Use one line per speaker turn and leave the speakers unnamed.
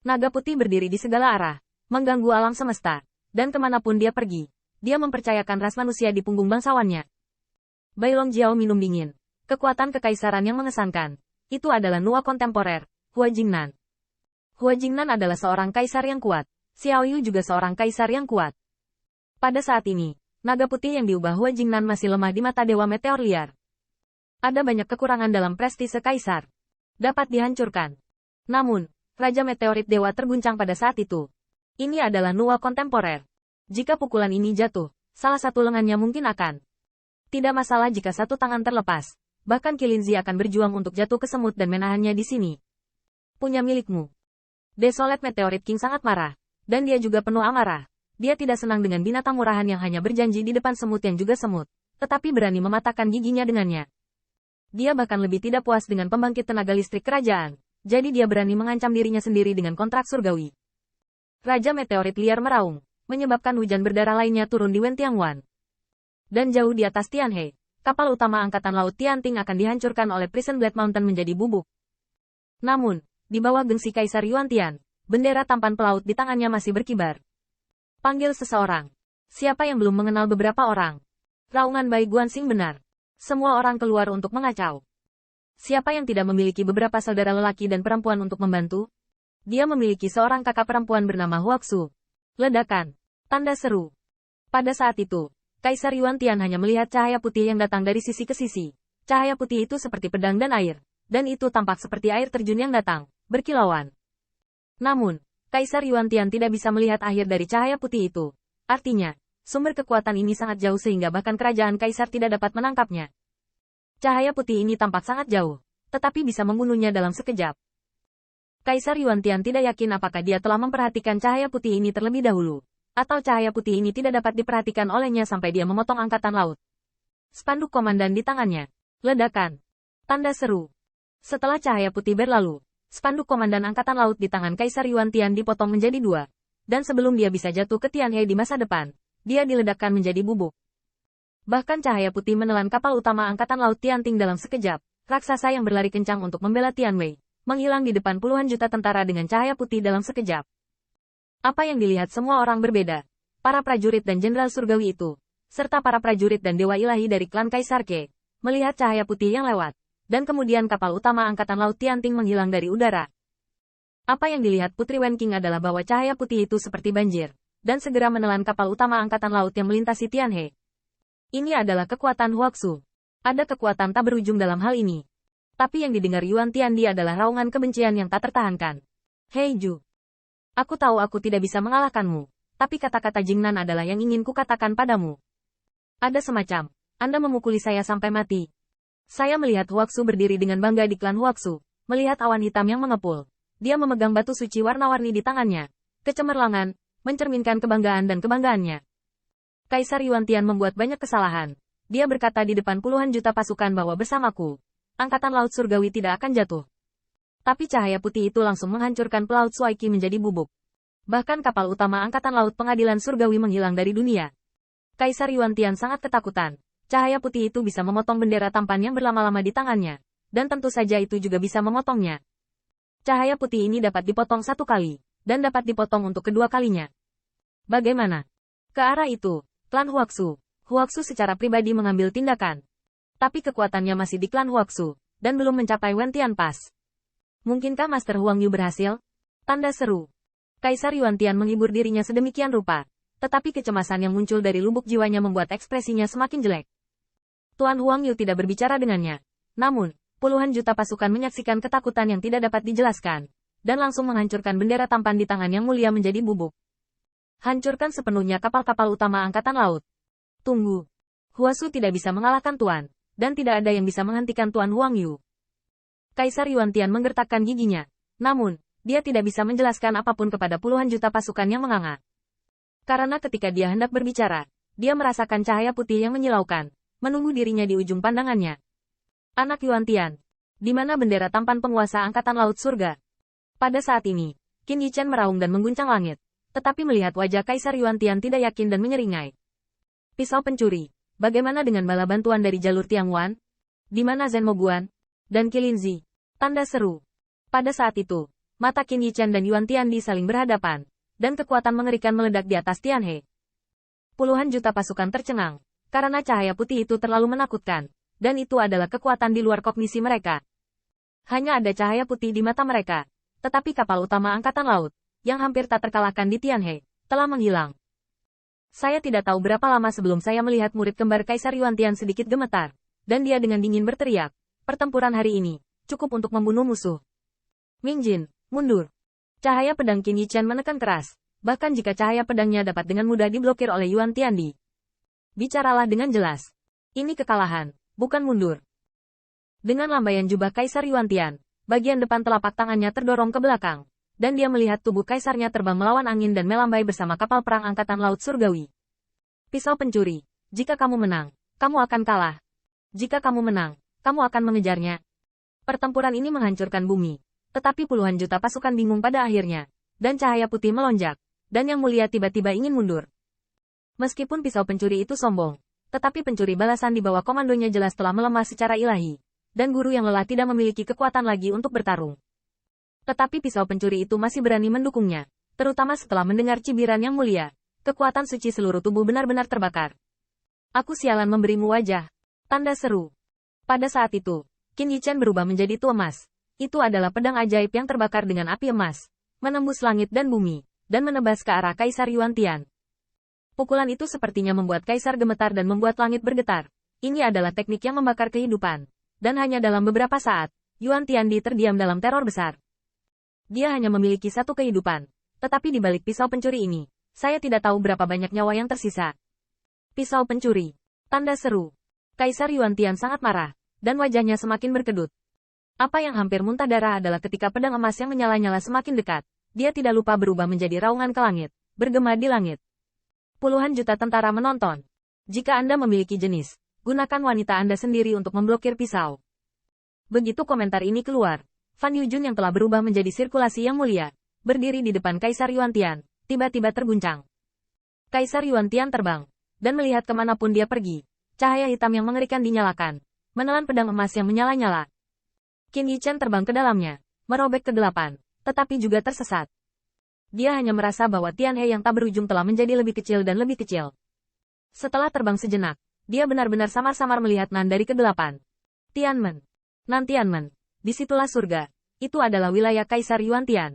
Naga putih berdiri di segala arah, mengganggu alam semesta, dan kemanapun dia pergi, dia mempercayakan ras manusia di punggung bangsawannya. Bailong Jiao minum dingin. Kekuatan kekaisaran yang mengesankan. Itu adalah Nua kontemporer, Hua Jingnan. Hua Jingnan adalah seorang kaisar yang kuat. Xiao Yu juga seorang kaisar yang kuat. Pada saat ini, naga putih yang diubah Hua Jingnan masih lemah di mata Dewa Meteor Liar. Ada banyak kekurangan dalam prestise kaisar. Dapat dihancurkan. Namun, Raja Meteorit Dewa terguncang pada saat itu. Ini adalah Nua kontemporer. Jika pukulan ini jatuh, salah satu lengannya mungkin akan. Tidak masalah jika satu tangan terlepas. Bahkan Qilinzi akan berjuang untuk jatuh ke semut dan menahannya di sini. Punya milikmu. Desolate Meteorit King sangat marah. Dan dia juga penuh amarah. Dia tidak senang dengan binatang murahan yang hanya berjanji di depan semut yang juga semut. Tetapi berani mematahkan giginya dengannya. Dia bahkan lebih tidak puas dengan pembangkit tenaga listrik kerajaan. Jadi dia berani mengancam dirinya sendiri dengan kontrak surgawi. Raja Meteorit Liar meraung, menyebabkan hujan berdarah lainnya turun di Wentiangwan. Dan jauh di atas Tianhe, kapal utama Angkatan Laut Tianting akan dihancurkan oleh Prison Blade Mountain menjadi bubuk. Namun, di bawah gengsi Kaisar Yuantian, bendera tampan pelaut di tangannya masih berkibar. Panggil seseorang. Siapa yang belum mengenal beberapa orang? Raungan Bai Guanxing benar. Semua orang keluar untuk mengacau. Siapa yang tidak memiliki beberapa saudara lelaki dan perempuan untuk membantu? Dia memiliki seorang kakak perempuan bernama Huaxu. Ledakan. Tanda seru. Pada saat itu, Kaisar Yuantian hanya melihat cahaya putih yang datang dari sisi ke sisi. Cahaya putih itu seperti pedang dan air. Dan itu tampak seperti air terjun yang datang, berkilauan. Namun, Kaisar Yuantian tidak bisa melihat akhir dari cahaya putih itu. Artinya, sumber kekuatan ini sangat jauh sehingga bahkan kerajaan Kaisar tidak dapat menangkapnya. Cahaya putih ini tampak sangat jauh, tetapi bisa membunuhnya dalam sekejap. Kaisar Yuantian tidak yakin apakah dia telah memperhatikan cahaya putih ini terlebih dahulu, atau cahaya putih ini tidak dapat diperhatikan olehnya sampai dia memotong angkatan laut. Spanduk komandan di tangannya. Ledakan. Tanda seru. Setelah cahaya putih berlalu, spanduk komandan angkatan laut di tangan Kaisar Yuantian dipotong menjadi dua. Dan sebelum dia bisa jatuh ke Tianhe di masa depan, dia diledakkan menjadi bubuk. Bahkan cahaya putih menelan kapal utama Angkatan Laut Tianting dalam sekejap. Raksasa yang berlari kencang untuk membela Tianwei, menghilang di depan puluhan juta tentara dengan cahaya putih dalam sekejap. Apa yang dilihat semua orang berbeda. Para prajurit dan jenderal surgawi itu, serta para prajurit dan dewa ilahi dari klan Kaisar Ke, melihat cahaya putih yang lewat. Dan kemudian kapal utama Angkatan Laut Tianting menghilang dari udara. Apa yang dilihat Putri Wenqing adalah bahwa cahaya putih itu seperti banjir, dan segera menelan kapal utama Angkatan Laut yang melintasi Tianhe. Ini adalah kekuatan Huaxu. Ada kekuatan tak berujung dalam hal ini. Tapi yang didengar Yuan Tiandi adalah raungan kebencian yang tak tertahankan. Hei Ju. Aku tahu aku tidak bisa mengalahkanmu, tapi kata-kata Jingnan adalah yang ingin kukatakan padamu. Ada semacam, Anda memukuli saya sampai mati. Saya melihat Huaxu berdiri dengan bangga di klan Huaxu, melihat awan hitam yang mengepul. Dia memegang batu suci warna-warni di tangannya. Kecemerlangan, mencerminkan kebanggaan dan kebanggaannya. Kaisar Yuantian membuat banyak kesalahan. Dia berkata di depan puluhan juta pasukan bahwa bersamaku, Angkatan Laut Surgawi tidak akan jatuh. Tapi cahaya putih itu langsung menghancurkan pelaut Suaiki menjadi bubuk. Bahkan kapal utama Angkatan Laut Pengadilan Surgawi menghilang dari dunia. Kaisar Yuantian sangat ketakutan. Cahaya putih itu bisa memotong bendera tampan yang berlama-lama di tangannya. Dan tentu saja itu juga bisa memotongnya. Cahaya putih ini dapat dipotong satu kali, dan dapat dipotong untuk kedua kalinya. Bagaimana? Ke arah itu, klan Huaxu. Huaxu secara pribadi mengambil tindakan. Tapi kekuatannya masih di klan Huaxu, dan belum mencapai Wentian Pass. Mungkinkah Master Huang Yu berhasil? Tanda seru. Kaisar Yuantian menghibur dirinya sedemikian rupa. Tetapi kecemasan yang muncul dari lubuk jiwanya membuat ekspresinya semakin jelek. Tuan Huang Yu tidak berbicara dengannya. Namun, puluhan juta pasukan menyaksikan ketakutan yang tidak dapat dijelaskan, dan langsung menghancurkan bendera tampan di tangan yang mulia menjadi bubuk. Hancurkan sepenuhnya kapal-kapal utama Angkatan Laut. Tunggu. Huaxu tidak bisa mengalahkan Tuan, dan tidak ada yang bisa menghentikan Tuan Huang Yu. Kaisar Yuantian menggertakkan giginya. Namun, dia tidak bisa menjelaskan apapun kepada puluhan juta pasukan yang menganga. Karena ketika dia hendak berbicara, dia merasakan cahaya putih yang menyilaukan, menunggu dirinya di ujung pandangannya. Anak Yuantian. Di mana bendera tampan penguasa Angkatan Laut Surga? Pada saat ini, Qin Yichen meraung dan mengguncang langit. Tetapi melihat wajah Kaisar Yuantian tidak yakin dan menyeringai. Pisau pencuri. Bagaimana dengan bala bantuan dari jalur Tiangwan? Di mana Zhen Moguan? Dan Qilinzi? Tanda seru. Pada saat itu, Mata Qin Yichen dan Yuan Tiandi saling berhadapan, dan kekuatan mengerikan meledak di atas Tianhe. Puluhan juta pasukan tercengang, karena cahaya putih itu terlalu menakutkan, dan itu adalah kekuatan di luar kognisi mereka. Hanya ada cahaya putih di mata mereka, tetapi kapal utama Angkatan Laut, yang hampir tak terkalahkan di Tianhe, telah menghilang. Saya tidak tahu berapa lama sebelum saya melihat murid kembar Kaisar Yuantian sedikit gemetar, dan dia dengan dingin berteriak, pertempuran hari ini, cukup untuk membunuh musuh. Mingjin, mundur. Cahaya pedang Qin Yichen menekan keras, bahkan jika cahaya pedangnya dapat dengan mudah diblokir oleh Yuan Tiandi. Bicaralah dengan jelas. Ini kekalahan, bukan mundur. Dengan lambaian jubah Kaisar Yuantian, bagian depan telapak tangannya terdorong ke belakang, dan dia melihat tubuh kaisarnya terbang melawan angin dan melambai bersama kapal perang Angkatan Laut Surgawi. Pisau pencuri, jika kamu menang, kamu akan kalah. Jika kamu menang, kamu akan mengejarnya. Pertempuran ini menghancurkan bumi. Tetapi puluhan juta pasukan bingung pada akhirnya, dan cahaya putih melonjak, dan Yang Mulia tiba-tiba ingin mundur. Meskipun pisau pencuri itu sombong, tetapi pencuri balasan di bawah komandonya jelas telah melemah secara ilahi, dan guru yang lelah tidak memiliki kekuatan lagi untuk bertarung. Tetapi pisau pencuri itu masih berani mendukungnya, terutama setelah mendengar cibiran Yang Mulia. Kekuatan suci seluruh tubuh benar-benar terbakar. Aku sialan memberimu wajah. Tanda seru. Pada saat itu, Qin Yichen berubah menjadi tua emas. Itu adalah pedang ajaib yang terbakar dengan api emas, menembus langit dan bumi, dan menebas ke arah Kaisar Yuantian. Pukulan itu sepertinya membuat Kaisar gemetar dan membuat langit bergetar. Ini adalah teknik yang membakar kehidupan. Dan hanya dalam beberapa saat, Yuan Tiandi terdiam dalam teror besar. Dia hanya memiliki satu kehidupan. Tetapi di balik pisau pencuri ini, saya tidak tahu berapa banyak nyawa yang tersisa. Pisau pencuri. Tanda seru. Kaisar Yuantian sangat marah, dan wajahnya semakin berkedut. Apa yang hampir muntah darah adalah ketika pedang emas yang menyala-nyala semakin dekat, dia tidak lupa berubah menjadi raungan ke langit, bergema di langit. Puluhan juta tentara menonton. Jika Anda memiliki jenis, gunakan wanita Anda sendiri untuk memblokir pisau. Begitu komentar ini keluar, Fan Yujun yang telah berubah menjadi sirkulasi yang mulia, berdiri di depan Kaisar Yuantian, tiba-tiba terguncang. Kaisar Yuantian terbang, dan melihat kemanapun dia pergi, cahaya hitam yang mengerikan dinyalakan, menelan pedang emas yang menyala-nyala. Qin Yichen terbang ke dalamnya, merobek kegelapan, tetapi juga tersesat. Dia hanya merasa bahwa Tianhe yang tak berujung telah menjadi lebih kecil dan lebih kecil. Setelah terbang sejenak, dia benar-benar samar-samar melihat Nan dari kegelapan. Tianmen. Nan Tianmen. Disitulah surga. Itu adalah wilayah Kaisar Yuantian.